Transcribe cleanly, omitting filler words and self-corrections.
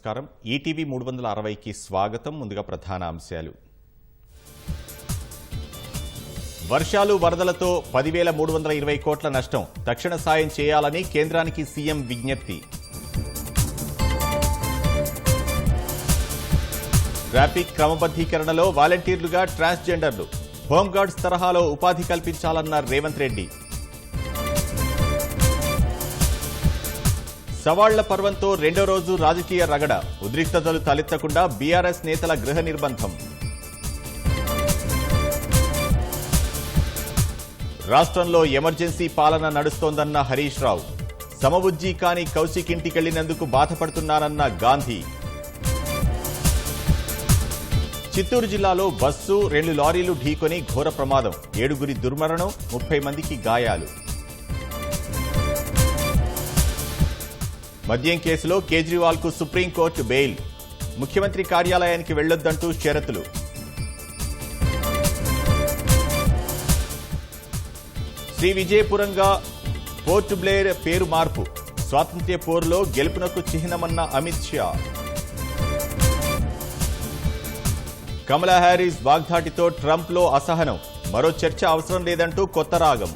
నమస్కారం. ఈటీవీ 360కి స్వాగతం. ముందుగా ప్రధాన అంశాలు. వర్షాలు వరదలతో 10,320 కోట్ల నష్టం. తక్షణ సాయం చేయాలని కేంద్రానికి సీఎం విజ్ఞప్తి. ట్రాఫిక్ క్రమబద్దీకరణలో వాలంటీర్లుగా ట్రాన్స్జెండర్లు. హోంగార్డ్స్ తరహాలో ఉపాధి కల్పించాలన్న రేవంత్ రెడ్డి. సవాళ్ల పర్వంతో రెండో రోజు రాజకీయ రగడ. ఉద్రిక్తతలు తలెత్తకుండా బీఆర్ఎస్ నేతల గృహ నిర్బంధం. రాష్ట్రంలో ఎమర్జెన్సీ పాలన నడుస్తోందన్న హరీష్ రావు. సమబుజ్జి కాని కౌశిక్ ఇంటికెళ్లినందుకు బాధపడుతున్నానన్న గాంధీ. చిత్తూరు జిల్లాలో బస్సు 2 లారీలు ఢీకొని ఘోర ప్రమాదం. 7గురి దుర్మరణం, 30 మందికి గాయాలు. మద్యం కేసులో కేజ్రీవాల్ కు సుప్రీంకోర్టు బెయిల్. ముఖ్యమంత్రి కార్యాలయానికి వెళ్లొద్దంటూ షరతులు. శ్రీ విజయపురంగా పోర్ట్ బ్లేర్ పేరు మార్పు. స్వాతంత్ర్య పోరులో గెలుపునకు చిహ్నమన్న అమిత్ షా. కమలా హ్యారీస్ వాగ్దాటితో ట్రంప్లో అసహనం. మరో చర్చ అవసరం లేదంటూ కొత్త రాగం.